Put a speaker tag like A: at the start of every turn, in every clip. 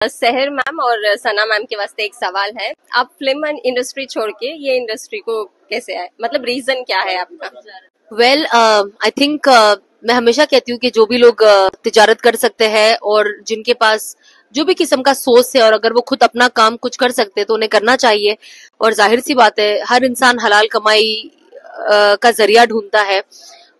A: सहर मैम और सना मैम के वास्ते एक सवाल है। आप फिल्म इंडस्ट्री छोड़ के ये इंडस्ट्री को कैसे आए, मतलब रीजन क्या है आपका?
B: वेल आई थिंक मैं हमेशा कहती हूँ कि जो भी लोग तिजारत कर सकते हैं और जिनके पास जो भी किस्म का सोच है और अगर वो खुद अपना काम कुछ कर सकते हैं तो उन्हें करना चाहिए। और जाहिर सी बात है, हर इंसान हलाल कमाई का जरिया ढूंढता है,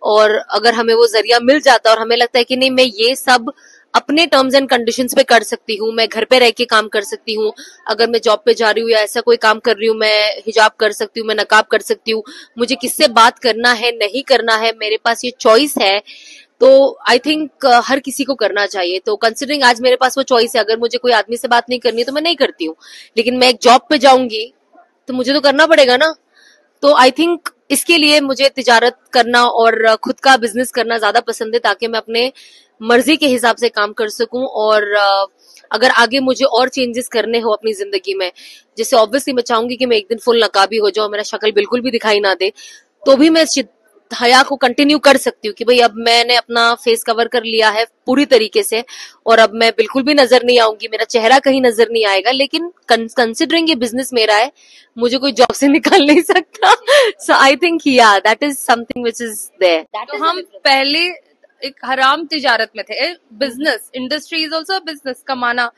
B: और अगर हमें वो जरिया मिल जाता है और हमें लगता है कि नहीं, मैं ये सब अपने टर्म्स एंड कंडीशंस पे कर सकती हूँ, मैं घर पे रह के काम कर सकती हूँ, अगर मैं जॉब पे जा रही हूँ या ऐसा कोई काम कर रही हूँ, मैं हिजाब कर सकती हूँ, मैं नकाब कर सकती हूँ, मुझे किससे बात करना है नहीं करना है, मेरे पास ये चॉइस है, तो आई थिंक हर किसी को करना चाहिए। तो कंसिडरिंग आज मेरे पास वो चॉइस है, अगर मुझे कोई आदमी से बात नहीं करनी तो मैं नहीं करती हूँ, लेकिन मैं एक जॉब पे जाऊंगी तो मुझे तो करना पड़ेगा ना। तो आई थिंक इसके लिए मुझे तिजारत करना और खुद का बिजनेस करना ज्यादा पसंद है, ताकि मैं अपने मर्जी के हिसाब से काम कर सकूं। और अगर आगे मुझे और चेंजेस करने हो अपनी जिंदगी में, जैसे ऑब्वियसली मैं चाहूंगी कि मैं एक दिन फुल नकाबी हो जाऊं, मेरा शक्ल बिल्कुल भी दिखाई ना दे, तो भी मैं हया को कंटिन्यू कर सकती हूँ कि भाई अब मैंने अपना फेस कवर कर लिया है पूरी तरीके से और अब मैं बिल्कुल भी नजर नहीं आऊंगी, मेरा चेहरा कहीं नजर नहीं आएगा। लेकिन कंसिडरिंग ये बिजनेस मेरा है, मुझे कोई जॉब से निकाल नहीं सकता। सो आई थिंक या that is something which is there.
C: तो हम पहले एक हराम तिजारत में थे। Business industry is also business. कमाना,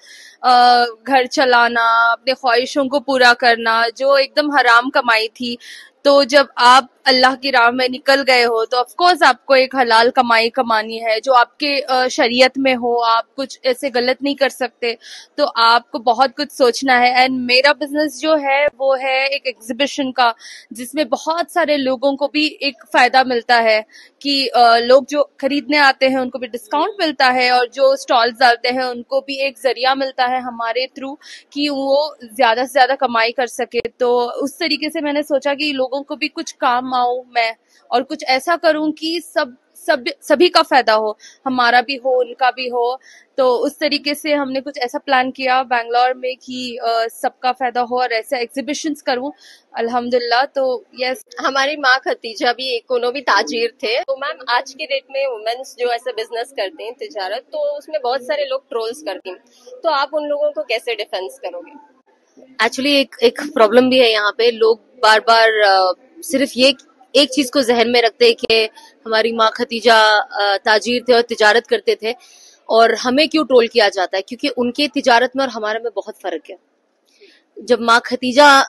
C: घर चलाना, अपने ख्वाहिशों को पूरा करना, जो एकदम हराम कमाई थी। तो जब आप अल्लाह की राह में निकल गए हो तो ऑफ कोर्स आपको एक हलाल कमाई कमानी है जो आपके शरीयत में हो। आप कुछ ऐसे गलत नहीं कर सकते, तो आपको बहुत कुछ सोचना है। एंड मेरा बिजनेस जो है वो है एक एग्जीबिशन का, जिसमें बहुत सारे लोगों को भी एक फायदा मिलता है कि लोग जो खरीदने आते हैं उनको भी डिस्काउंट मिलता है, और जो स्टॉल्स डालते हैं उनको भी एक जरिया मिलता है हमारे थ्रू कि वो ज्यादा से ज्यादा कमाई कर सके। तो उस तरीके से मैंने सोचा कि लोगों को भी कुछ काम आऊं मैं, और कुछ ऐसा करूं कि सभी का फायदा हो, हमारा भी हो उनका भी हो। तो उस तरीके से हमने कुछ ऐसा प्लान किया बैंगलोर में कि सबका फायदा हो और ऐसे एग्जीबिशंस करूं अल्हम्दुलिल्लाह। तो यस,
A: हमारी माँ खतीजा भी कोनो भी ताजिर थे। तो मैम आज के डेट में वुमेन्स जो ऐसा बिजनेस करते हैं तिजारत, तो उसमें बहुत सारे लोग ट्रोल्स करते हैं, तो आप उन लोगों को कैसे डिफेंस करोगे?
B: एक्चुअली एक प्रॉब्लम भी है यहाँ पे, लोग बार बार सिर्फ ये एक चीज को जहन में रखते हैं कि हमारी माँ खतीजा ताजिर थे और तिजारत करते थे, और हमें क्यों ट्रोल किया जाता है, क्योंकि उनके तिजारत में और हमारे में बहुत फर्क है। जब माँ खतीजा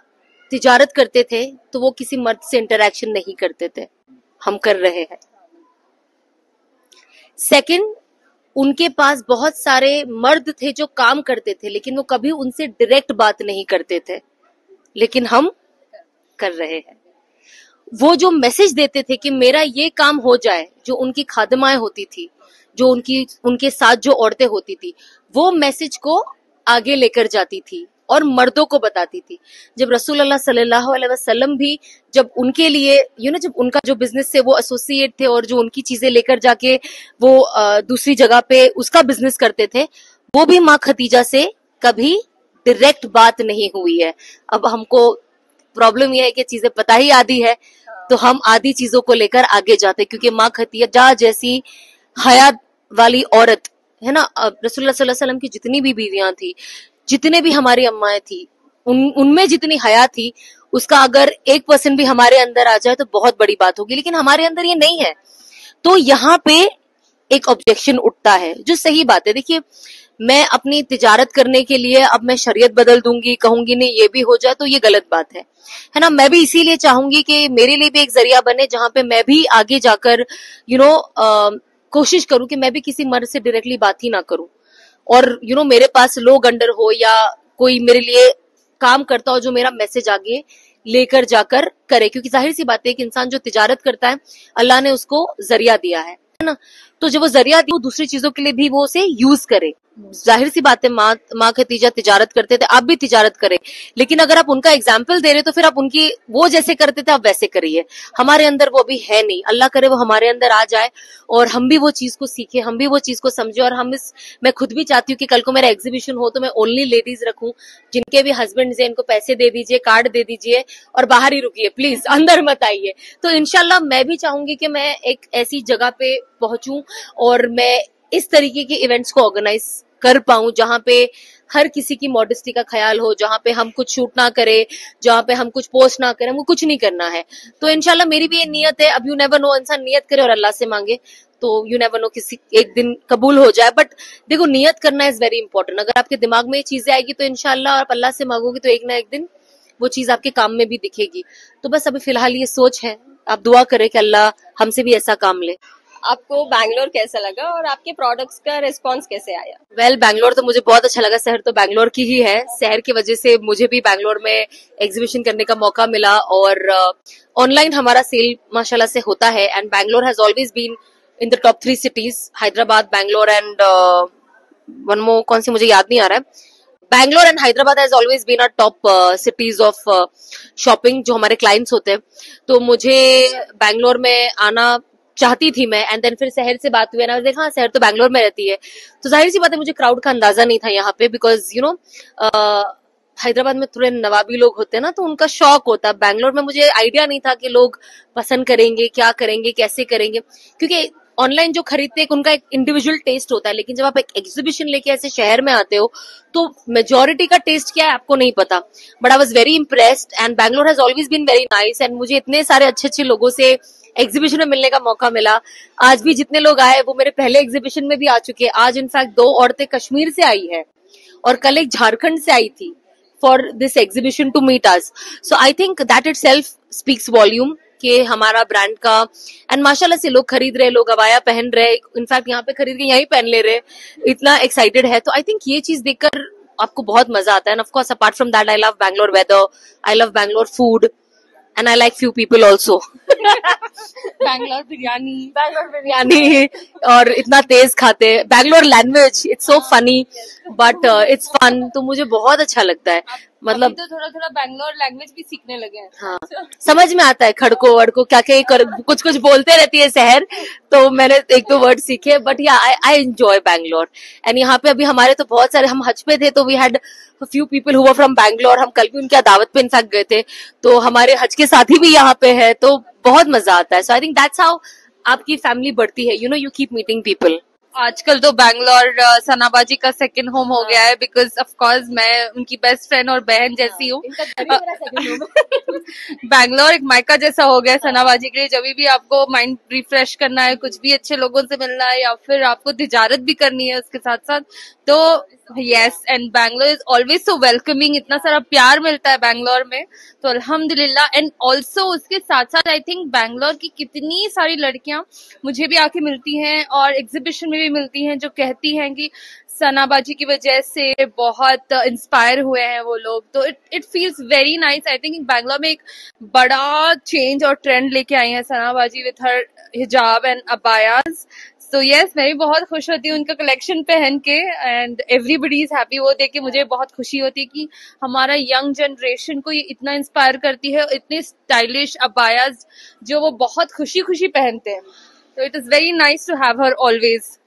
B: तिजारत करते थे तो वो किसी मर्द से इंटरेक्शन नहीं करते थे, हम कर रहे हैं। सेकंड, उनके पास बहुत सारे मर्द थे जो काम करते थे, लेकिन वो कभी उनसे डायरेक्ट बात नहीं करते थे, लेकिन हम कर रहे हैं। वो जो मैसेज देते थे कि मेरा ये काम हो जाए, जो उनकी खादिमाएं होती थी, जो उनके साथ जो औरतें होती थी, वो मैसेज को आगे लेकर जाती थी और मर्दों को बताती थी। जब रसूलुल्लाह सल्लल्लाहु अलैहि वसल्लम भी जब उनके लिए जब उनका जो बिजनेस से वो एसोसिएट थे और जो उनकी चीजें लेकर जाके वो दूसरी जगह पे उसका बिजनेस करते थे, वो भी माँ खतीजा से कभी डायरेक्ट बात नहीं हुई है। अब हमको प्रॉब्लम यह है कि चीजें पता ही आधी है, तो हम आधी चीजों को लेकर आगे जाते, क्योंकि माँ खतीजा जैसी हया वाली औरत है ना, रसूलुल्लाह सल्लल्लाहु अलैहि वसल्लम की जितनी भी बीवियां थी, जितने भी हमारी अम्माएं थी, उनमें जितनी हया थी, उसका अगर 1% भी हमारे अंदर आ जाए तो बहुत बड़ी बात होगी, लेकिन हमारे अंदर ये नहीं है। तो यहाँ पे एक ऑब्जेक्शन उठता है, जो सही बात है। देखिए, मैं अपनी तिजारत करने के लिए अब मैं शरीयत बदल दूंगी, कहूंगी नहीं ये भी हो जाए, तो ये गलत बात है ना। मैं भी इसीलिए चाहूंगी कि मेरे लिए भी एक जरिया बने जहां पे मैं भी आगे जाकर कोशिश करूं कि मैं भी किसी मर्द से डायरेक्टली बात ही ना करूं, और मेरे पास लोग अंडर हो या कोई मेरे लिए काम करता हो जो मेरा मैसेज आगे लेकर जाकर करे, क्योंकि जाहिर सी बात है कि इंसान जो तिजारत करता है, अल्लाह ने उसको जरिया दिया है ना। तो जब वो जरिया दिया, वो दूसरी चीजों के लिए भी वो उसे यूज करे। जाहिर सी बात है, माँ खतीजा तिजारत करते थे, आप भी तिजारत करें, लेकिन अगर आप उनका एग्जाम्पल दे रहे तो फिर आप उनकी वो जैसे करते थे आप वैसे करिए। हमारे अंदर वो भी है नहीं, अल्लाह करे वो हमारे अंदर आ जाए और हम भी वो चीज को सीखे, हम भी वो चीज को समझे। और मैं खुद भी चाहती हूँ कि कल को मेरा एग्जीबिशन हो तो मैं ओनली लेडीज रखूं, जिनके भी हस्बैंड है इनको पैसे दे दीजिए, कार्ड दे दीजिए और बाहर ही रुकिए, प्लीज अंदर मत आइए। तो इंशाल्लाह मैं भी चाहूंगी कि मैं एक ऐसी जगह पे पहुंचूं और मैं इस तरीके के इवेंट्स को ऑर्गेनाइज कर पाऊं जहां पे हर किसी की मॉडेस्टी का ख्याल हो, जहां पे हम कुछ शूट ना करें, जहां पे हम कुछ पोस्ट ना करें, हमको कुछ नहीं करना है। तो इंशाल्लाह मेरी भी ये नियत है। अब यू नेवर नो, इंसान नियत करे और अल्लाह से मांगे तो यू नेवर नो, किसी एक दिन कबूल हो जाए। बट देखो, नियत करना इज वेरी इंपॉर्टेंट। अगर आपके दिमाग में ये चीजें आएगी तो इंशाल्लाह आप अल्लाह से मांगोगे तो एक ना एक दिन वो चीज आपके काम में भी दिखेगी। तो बस अभी फिलहाल ये सोच है, आप दुआ करें कि अल्लाह हमसे भी ऐसा काम ले।
A: आपको बैंगलोर कैसा लगा और आपके प्रोडक्ट्स का रिस्पांस कैसे आया?
B: वेल, बैंगलोर तो मुझे बहुत अच्छा लगा। शहर तो बैंगलोर की ही है। शहर की वजह से मुझे भी बैंगलोर में एग्जीबिशन करने का मौका मिला और ऑनलाइन हमारा सेल माशाल्लाह से होता है। And Bangalore has always been in the top 3 cities, Hyderabad, Bangalore and one more, कौन सी मुझे याद नहीं आ रहा है। Bangalore and Hyderabad has always been our top cities of shopping जो हमारे क्लाइंट्स होते हैं। तो मुझे बैंगलोर में आना चाहती थी मैं, एंड देन फिर शहर से बात हुई ना, देखा हाँ शहर तो बैंगलोर में रहती है, तो जाहिर सी बात है मुझे क्राउड का अंदाजा नहीं था यहाँ पे, बिकॉज यू नो हैदराबाद में थोड़े नवाबी लोग होते हैं ना, तो उनका शौक होता है। बैंगलोर में मुझे आइडिया नहीं था कि लोग पसंद करेंगे, क्या करेंगे, कैसे करेंगे, क्योंकि ऑनलाइन जो खरीदते हैं उनका एक इंडिविजुअल टेस्ट होता है, लेकिन जब आप एक एग्जीबिशन लेके ऐसे शहर में आते हो तो मेजोरिटी का टेस्ट क्या है आपको नहीं पता। But I was very impressed and Bangalore has always been very nice. And मुझे इतने सारे अच्छे अच्छे लोगों से एग्जीबिशन में मिलने का मौका मिला। आज भी जितने लोग आए वो मेरे पहले एग्जीबिशन में भी आ चुके हैं। आज इनफैक्ट 2 औरतें कश्मीर से आई है और कल एक झारखंड से आई थी for this exhibition to meet us. So I think that itself speaks volume कि हमारा ब्रांड का, एंड माशाल्लाह से लोग खरीद रहे, लोग अबाया पहन रहे, इनफैक्ट यहाँ पे खरीद के यहीं पहन ले रहे, इतना एक्साइटेड है। तो आई थिंक ये चीज देखकर आपको बहुत मजा आता है। And of course apart from that I love Bangalore weather, I love Bangalore food and I like few people also.
C: Bangalore
B: biryani और इतना तेज खाते हैं। Bangalore language it's so funny but it's fun. तो मुझे बहुत अच्छा लगता है। मतलब
C: तो थोड़ा थोड़ा बैंगलोर लैंग्वेज भी सीखने लगे हैं।
B: हाँ, समझ में आता है खड़को वड़को क्या क्या कुछ कुछ बोलते रहती है शहर, तो मैंने 1-2 वर्ड सीखे। बट या आई एंजॉय बैंगलोर। एंड यहाँ पे अभी हमारे तो बहुत सारे, हम हज पे थे तो we had few people who were from Bangalore. हम कल भी उनकी दावत पे इनफैक्ट गए थे, तो हमारे हज के साथी भी यहाँ पे है, तो बहुत मजा आता है। सो आई थिंक दैट्स हाउ आपकी फैमिली बढ़ती है, you know, you keep meeting people.
C: आजकल तो बैंगलोर सनाबाजी का सेकंड होम हो गया है, बिकॉज ऑफ कोर्स मैं उनकी बेस्ट फ्रेंड और बहन जैसी हूँ। बैंगलोर एक मायका जैसा हो गया है सनाबाजी के लिए। जब भी आपको माइंड रिफ्रेश करना है, कुछ भी अच्छे लोगों से मिलना है, या फिर आपको तिजारत भी करनी है उसके साथ साथ, तो yes, and Bangalore is always so welcoming. इतना सारा प्यार मिलता है बैंगलोर में, तो अल्हम्दुलिल्लाह। एंड ऑल्सो उसके साथ साथ आई थिंक बैंगलोर की कितनी सारी लड़कियां मुझे भी आके मिलती हैं और एग्जीबिशन में भी मिलती हैं, जो कहती हैं कि सनाबाजी की वजह से बहुत इंस्पायर हुए हैं वो लोग। तो it feels very nice. I think Bangalore में एक बड़ा चेंज और ट्रेंड लेके आई है सनाबाजी विथ हर हिजाब एंड अबायाज। तो यस, मैं भी बहुत खुश होती हूँ उनका कलेक्शन पहन के, एंड एवरीबडी इज हैप्पी। वो देख के मुझे बहुत खुशी होती है कि हमारा यंग जनरेशन को ये इतना इंस्पायर करती है, इतने स्टाइलिश अबायाज जो वो बहुत खुशी खुशी पहनते हैं। तो it is very nice to have her always.